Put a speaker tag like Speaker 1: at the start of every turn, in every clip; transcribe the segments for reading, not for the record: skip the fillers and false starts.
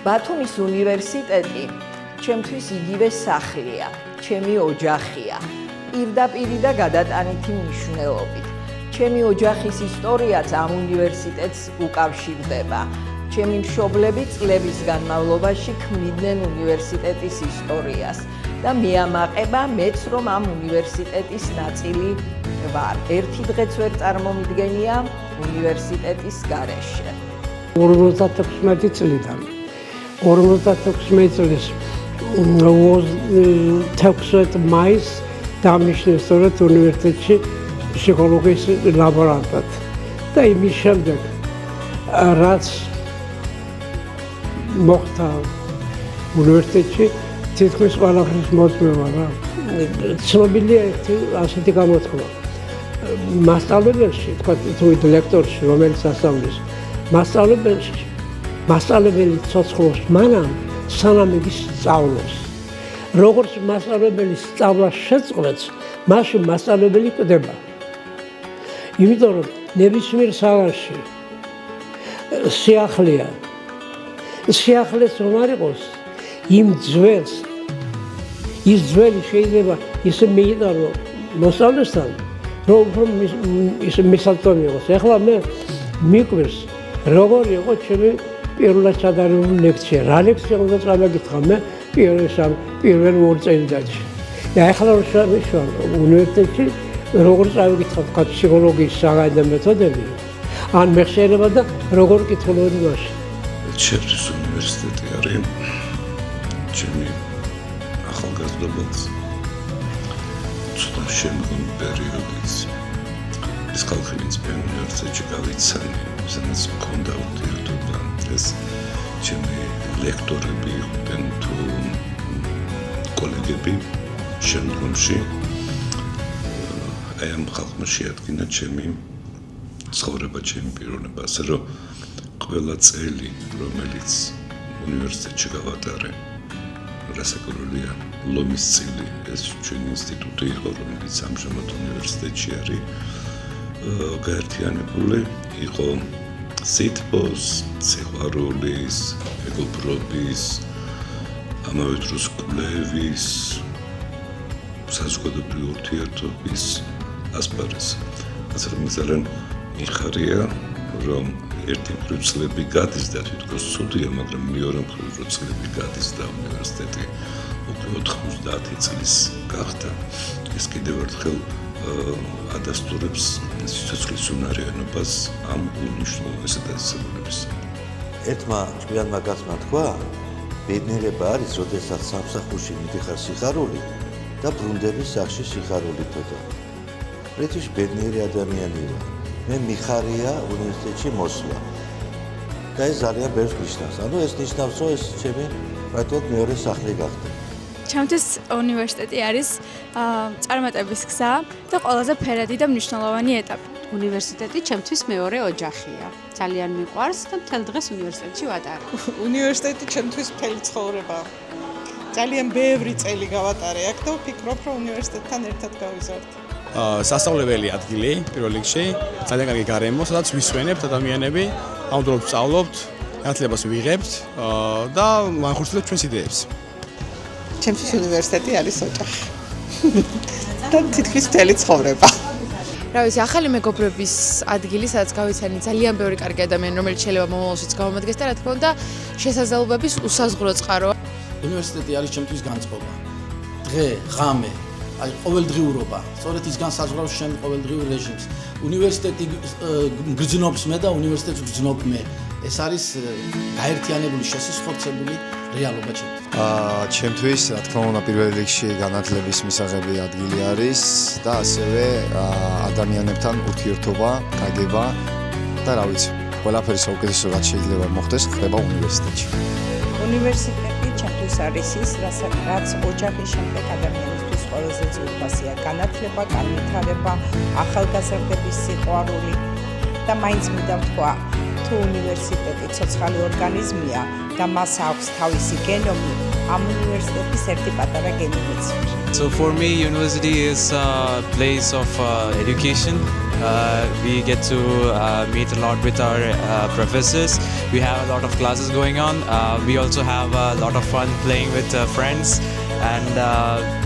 Speaker 1: ბათუმის უნივერსიტეტი ჩემთვის იგივე სახლია, ჩემი ოჯახია, პირდაპირი და გადატანითი მნიშვნელობით. ჩემი ოჯახის ისტორიაც ამ უნივერსიტეტს უკავშირდება. ჩემი მშობლები წლების განმავლობაში ქმნიდნენ უნივერსიტეტის ისტორიას და მეამაყება მეც რომ ამ უნივერსიტეტის ნაწილი ვარ. ერთი დღეც ვერ წარმომიდგენია უნივერსიტეტის გარეშე.
Speaker 2: 56 წლიდან 56 წლის 16 მაისს დამნიშნეს სწორედ უნივერსიტეტში ფსიქოლოგიის ლაბორანტად და იმის შემდეგ რაც მოხდა უნივერსიტეტში თითქმის ყველაფრის მოწმევა რა. ცნობილია ერთი ასეთი გამოთქმა. მასწავლებელში, თქვა თუ ლექტორში, რომელიც ასწავლის, მასწავლებელი ცოცხლობს მანამ, სანამ იგი სწავლობს. როგორც მასწავლებელი სწავლა შეწყვეტს, მაშინ მასწავლებელი კვდება. იმიტომ რომ ნებისმიერ საგანში სიახლეა. სიახლეს რომ არ იყოს, იმ ძველს, ის ძველი შეიძლება ისე მიიტანო მოსწავლესთან, რომ ისე მისაწვდომი იყოს. ეხლა მე მიკვირს, როგორ იყო ჩემი პირველად ჩადარებული ლექცია. რა ლექცია უნდა წამოგითხა მე პირველ 2 წელიწადში. და ეხლა რომ შევშვა უნივერსიტეტში, როგორ წავიკითხა თქვა ფსიქოლოგიის საგანი და მეთოდები, ან მეხსიერება და როგორ კითხულობდი მაშინ.
Speaker 3: ჩემთვის უნივერსიტეტი არის ჩემი ახალგაზრდობაც, ცოტა შემდგომი პერიოდიც. ეს ხალხი, ვინც მე უნივერსიტეტში გავიცანი, სადაც მქონდა ურთიერთობა, ეს ჩემი ლექტორები იყვნენ თუ კოლეგები შემდგომში. აი ამ ხალხმა შეადგინა ჩემი ცხოვრება, ჩემი პიროვნება, ასე რომ ყველა წელი, რომელიც უნივერსიტეტში გავატარე, რასაკვირველია, ლომის წილი, ეს ჩვენი ინსტიტუტი იყო, რომელიც ამჟამად უნივერსიტეტში არის გაერთიანებული, იყო სითბოს, სიყვარულის, მეგობრობის, ამავე დროს კვლევის, საზოგადოებრივი ურთიერთობის ასპარეზი. ასე რომ ძალიან მიხარია, რომ ერთი მხრივ წლები გადის და თვითონ ცუდია, მაგრამ მეორე მხრივ რო წლები გადის და უნივერსიტეტი უკვე 90 წლის გახდა, ეს კიდევ ერთხელ ადასტურებს სიცოცხლის უნარიანობას ამ უნიშნულოვანესა და დასაბუთების.
Speaker 4: ერთმა ჭკვიანმა კაცმა თქვა, ბედნიერება არის, როდესაც სამსახურში მიდიხარ სიხარული და ბრუნდები სახლში სიხარული თოდა. პრეთიში ბედნიერი ადამიანი ვარ. მე მიხარია უნივერსიტეტში მოსვლა. და ეს ძალიან ბევრს ნიშნავს. ანუ ეს ნიშნავს, რომ ეს ჩემი პრაქტიკულად მეორე სახლი გახდა.
Speaker 5: ჩემთვის უნივერსიტეტი არის წარმატების გზა და ყველაზე ფერადი და მნიშვნელოვანი ეტაპი.
Speaker 6: უნივერსიტეტი ჩემთვის მეორე ოჯახია. ძალიან მიყვარს და მთელ დღეს უნივერსიტეტში ვატარე.
Speaker 7: უნივერსიტეტი ჩემთვის მთელი ცხოვრება. ძალიან ბევრი წელი გავატარე აქ და ვფიქრობ, რომ უნივერსიტეტთან ერთად გავიზარდე.
Speaker 8: სასწავლებელი ადგილი პირველ რიგში, ძალიან კარგი გარემო, სადაც ვისვენებთ ადამიანები, ამდროულად ვსწავლობთ, განათლებას ვიღებთ და ვანხორციელებთ ჩვენს იდეებს.
Speaker 7: ჩემთვის უნივერსიტეტი არის ოჯახი. და თითქმის მთელი ცხოვრება.
Speaker 9: რა ვიცი, ახალი მეგობრების ადგილი, სადაც გავიცანი ძალიან ბევრი კარგი ადამიანი, რომელიც შეიძლება მომავალშიც გავამადგეს და რა თქმა უნდა, შესაძლებლობების უსაზღურო წყარო.
Speaker 10: უნივერსიტეტი არის ჩემთვის განწყობა. დღე, ღამე, აი ყოველდღიურობა. სწორედ ის განსაზღვრავს შენ ყოველდღიურ რეჟიმს. უნივერსიტეტი გრძნობს მე და უნივერსიტეტს გრძნობ მე. ეს არის გაერთიანებული, შესისხორცებული რეალობა ჩემთვის.
Speaker 11: ჩემთვის, რა თქმა უნდა, პირველ რიგში განათლების მისაღები ადგილი არის და ასევე ადამიანებთან ურთიერთობა, გაგება და რა ვიცი, ყველაფერი საუკეთესო რაც შეიძლება მოხდეს, ხდება უნივერსიტეტში.
Speaker 12: უნივერსიტეტი ჩემთვის არის ის, რაც ოჯახის შემდეგ ადამიანისთვის ყველაზე ძვირფასია. განათლება, განვითარება, ახალგაზრდების სიყვარული და მაინც მინდა ვთქვა, თუ უნივერსიტეტი ცოცხალი ორგანიზმია და მას აქვს თავისი გენომი, ამ უნივერსიტეტის ერთი პატარა გენომიც.
Speaker 13: So for me, university is a place of education We get to meet a lot with our professors. We have a lot of classes going on. We also have a lot of fun playing with friends, and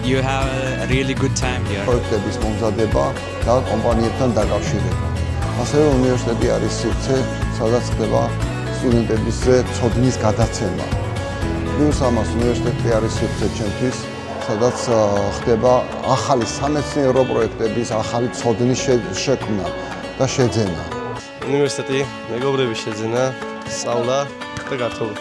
Speaker 13: you have a really good time here.
Speaker 14: პროექტების მომზადება და კომპანიებთან დაკავშირება. ასევე უნივერსიტეტი არის სივრცე, სადაც ხდება სტუდენტებზე ცოდნის გადაცემა. Plus ამას უნივერსიტეტი არის სივრცე ჩემთვის, სადაც ხდება ახალი სამეცნიერო პროექტების, ახალი ცოდნის შექმნა და შეძენა.
Speaker 15: უნივერსიტეტი მეგობრების შეძენა, სწავლა და გართობა.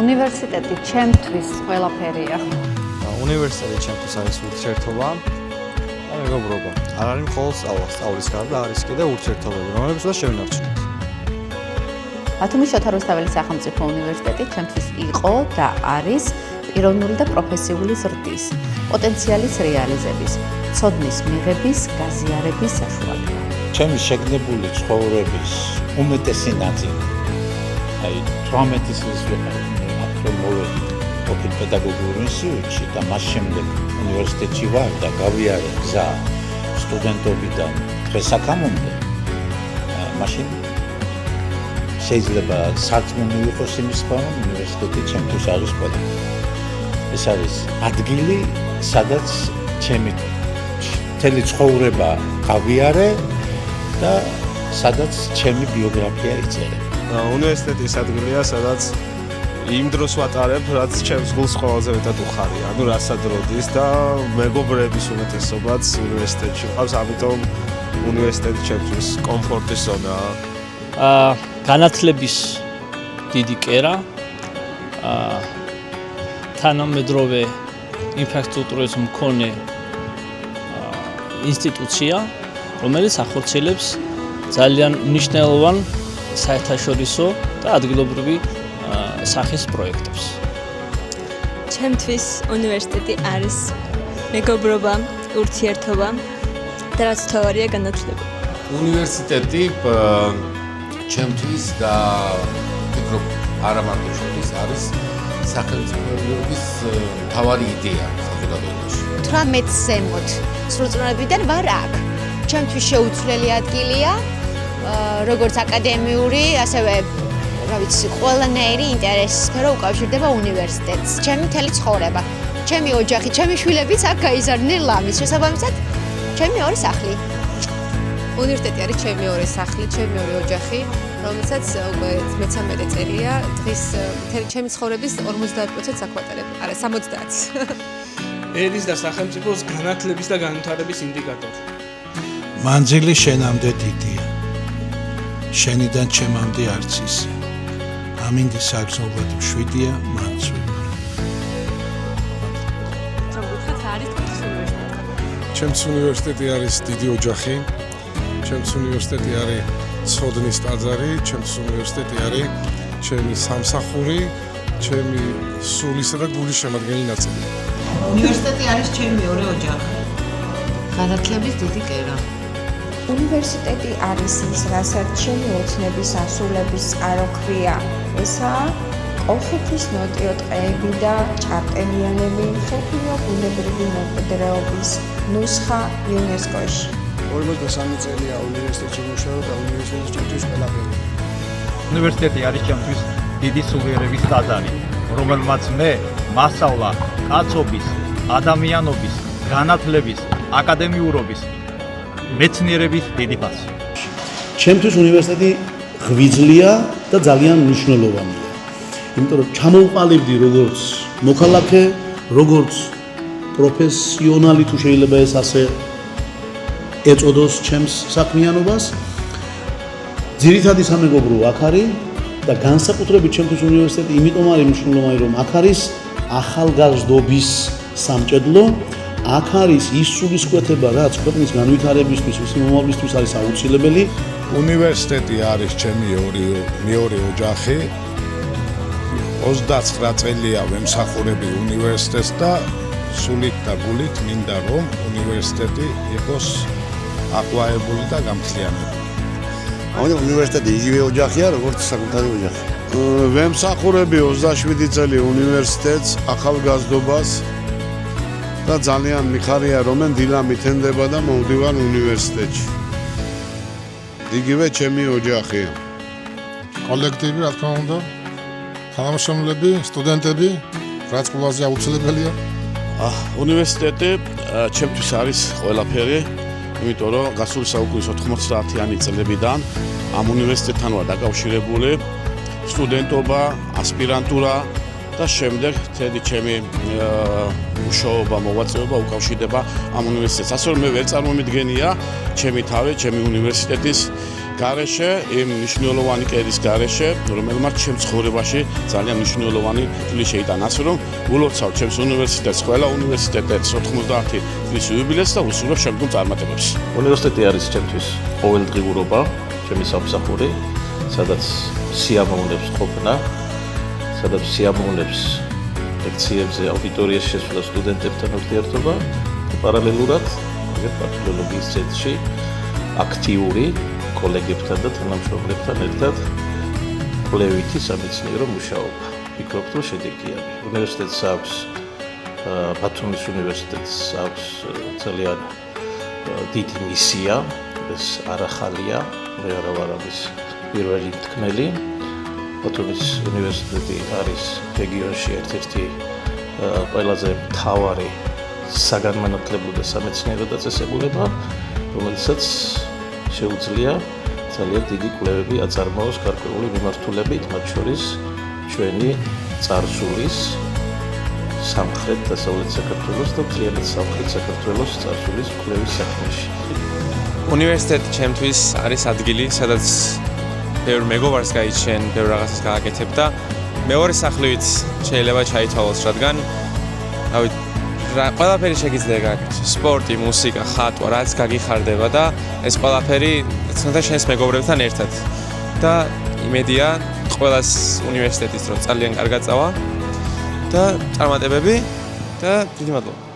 Speaker 6: უნივერსიტეტი ჩემთვის ყველაფერია.
Speaker 16: უნივერსიტეტი ჩემთვის არის ურთიერთობა და მეგობრობა. არ არის მხოლოდ სწავლა, სწავლის გარდა არის კიდევ ურთიერთობები, რომლებსაც შევინარჩუნებთ.
Speaker 6: ბათუმის შოთა რუსთაველის სახელმწიფო უნივერსიტეტი ჩემთვის იყო და არის პიროვნული და პროფესიული ზრდის, პოტენციალის რეალიზების, ცოდნის მიღების, გაზიარების საშუალება.
Speaker 17: ჩემი შეგნებული ცხოვრების უმეტესი ნაწილი, აი 18 წლის ვიყავ, მოვედი ყოფილ პედაგოგიურ ინსტიტუტში და მას შემდეგ უნივერსიტეტში ვარ და გავიარე გზა სტუდენტობიდან დღესაკამომდე. მაშინ შეიძლება სარწმუნო იყოს იმის თქმა, რომ უნივერსიტეტი ჩემთვის არის ყველაფერი. ეს არის ადგილი, სადაც ჩემი მთელი ცხოვრება გავიარე და სადაც ჩემი ბიოგრაფია იწერება.
Speaker 15: უნივერსიტეტი ის ადგილია, სადაც იმ დროს ვატარებ, რაც ჩემს გულს ყველაზე მეტად უხარია. ანუ რასაც როდის და მეგობრების უმეტესობაც უნივერსიტეტში ყავს, ამიტომ უნივერსიტეტი ჩემთვის კომფორტის ზონაა.
Speaker 18: განათლების დიდი კერა, თანამედროვე ინფრასტრუქტურის მქონე ინსტიტუცია, რომელიც ახორციელებს ძალიან მნიშვნელოვან საერთაშორისო და ადგილობრივი სახის პროექტებს.
Speaker 19: ჩემთვის უნივერსიტეტი არის მეგობრობა, ურთიერთობა და რაც თავარია განათლება.
Speaker 20: უნივერსიტეტი ჩემთვის და ვფიქრობ არა მარტო ჩემთვის არის სახელმწიფოების მთავარი იდეა საზოგადოებაში.
Speaker 21: 18 ზემოთ სრულწლოვანებიდან ვარ აქ. ჩემთვის შეუცვლელი ადგილია, როგორც აკადემიური, ასევე რა ვიცი, ყველანაირი ინტერესის სფერო უკავშირდება უნივერსიტეტს. ჩემი მთელი ცხოვრება, ჩემი ოჯახი, ჩემი შვილებიც აქ გაიზარდნენ ლამის შესაბამისად, ჩემი ორი სახლი.
Speaker 9: უნივერსიტეტი არის ჩემი ორი სახლი, ჩემი ორი ოჯახი, რომელსაც უკვე 13 წელია, დღის ჩემი ცხოვრების 50%-ს აქ ვატარებ. არა, 70-ს.
Speaker 22: ერის და სახელმწიფოს განათლების და განვითარების ინდიკატორი.
Speaker 23: მანძილი შენამდე დიდია. შენიდან ჩემამდე არც ისე. ამინდი საგრძნობად მშვიდია, მანც ვიყავ.
Speaker 24: ჩემს უნივერსიტეტი არის დიდი ოჯახი. ჩემს უნივერსიტეტი არის ცოდნის ტაძარი, ჩემს უნივერსიტეტი არის ჩემი სამსახური, ჩემი სულისა და გულის შემადგენელი ნაწილი.
Speaker 25: უნივერსიტეტი არის ჩემი ორი ოჯახი.
Speaker 6: განათლების დიდი კერა.
Speaker 12: უნივერსიტეტი არის ის, რასაც ჩემი ოცნების ასულების წყაროქვია. ესაა კოლხეთის ნოტიო ტყეები და ჭარბტენიანები მსოფლიო ბუნებრივი მემკვიდრეობის ნუსხა იუნესკოში.
Speaker 22: 43 წელია უნივერსიტეტში მუშაობ და უნივერსიტეტი ჩემთვის ყველაფერია.
Speaker 26: უნივერსიტეტი არის ჩემთვის დიდი სულიერების ტაძარი, რომელმაც მე მასწავლა კაცობის, ადამიანობის, განათლების, აკადემიურობის, მეცნიერების დიდი ფასი.
Speaker 10: ჩემთვის უნივერსიტეტი ღვიძლია და ძალიან მნიშვნელოვანია. იმიტომ რომ ჩამოვყალიბდი როგორც მოქალაქე, როგორც პროფესიონალი თუ შეიძლება ეს ასე ეწოდოს ჩემს საქმიანობას. ძირითადი სამეგობრო აქ არის და განსაკუთრებით ჩემთვის უნივერსიტეტი იმიტომ არის მნიშვნელოვანი, რომ აქ არის ახალგაზრდობის სამჭედლო, აქ არის ის სულისკვეთება, რაც ქვეყნის განვითარებისთვის, მომავლისთვის არის აუცილებელი.
Speaker 24: უნივერსიტეტი არის ჩემი მეორე ოჯახი. 29 წელია ვემსახურები უნივერსიტეტს და სულით და გულით მინდა რომ უნივერსიტეტი იყოს აყვაებული და გამთლიანებული.
Speaker 27: უნივერსიტეტი იგივე ოჯახია, როგორც საკუთარი ოჯახი.
Speaker 24: ვემსახურები 27 წელი უნივერსიტეტს, ახალგაზრდობას და ძალიან მიხარია რომ დილა მითენდება და მოვდივარ უნივერსიტეტში.
Speaker 27: იგივე ჩემი ოჯახი.
Speaker 24: კოლექტივი, რა თქმა უნდა, თანამშრომლები, სტუდენტები, რაც ყველაზე აუცილებელია.
Speaker 1: უნივერსიტეტი ჩემთვის არის ყველაფერი, იმიტომ რომ გასული საუკუნის 90-იანი წლებიდან ამ უნივერსიტეტთან ვარ დაკავშირებული, სტუდენტობა, ასპირანტურა და შემდეგ მთელი ჩემი მუშაობა, მოღვაწეობა უკავშირდება ამ უნივერსიტეტს. ასე რომ მე ვერ წარმომიდგენია ჩემი თავი, ჩემი უნივერსიტეტის გარეშე, იმ მნიშვნელოვანი კერძის გარეშე, რომელმაც ჩემ ცხოვრებაში ძალიან მნიშვნელოვანი წვლილი შეიტანა. ასე რომ ულოცავ ჩემს უნივერსიტეტს, ყველა უნივერსიტეტს 90 წლის იუბილეს და უსურვებ შემდგომ წარმატებებს.
Speaker 2: უნივერსიტეტი არის ჩემთვის ყოველდღიურობა, ჩემი სამსახური, სადაც სიამოვნებს ყოფნა, სადაც სიამოვნებს ლექციებზე, აუდიტორიაში შესვლა სტუდენტებთან ურთიერთობა და პარალელურად ფაკულტეტის ცენტრში აქტიური კოლეგებთან და თანამშრომლებთან ერთად კვლევითი სამეცნიერო მუშაობა. ვფიქრობ, რომ შედეგიანი. უნივერსიტეტს აქვს ბათუმის უნივერსიტეტს აქვს ძალიან დიდი მისია, ეს არ ახალია, მე არა ვარ ამის პირველი მთქმელი. ბათუმის უნივერსიტეტი არის რეგიონში ერთ-ერთი ყველაზე მთავარი საგანმანათლებლო და სამეცნიერო დაწესებულება, რომელსაც შეუძლია ძალიან დიდი კვლევები აწარმოოს გარკვეული მიმართულებით, მათ შორის ჩვენი წარსულის სამხრეთ-დასავლეთ საქართველოს და მთლიანად სამხრეთ საქართველოს წარსულის კვლევის საქმეში.
Speaker 13: უნივერსიტეტი ჩემთვის არის ადგილი, სადაც ბევრ მეგობარს გაიჩენ, ბევრ რაღაცას გააკეთებ და მეორე სახლივით შეიძლება ჩაითვალოს, რადგან რავი ყველაფერი შეგიძლია გააკეთო. სპორტი, მუსიკა, ხატვა, რაც გაგიხარდება და ეს ყველაფერი თუნდაც შენს მეგობრებთან ერთად. და იმედია ყველას უნივერსიტეტის რომ ძალიან კარგად წავა და წარმატებები და დიდი მადლობა.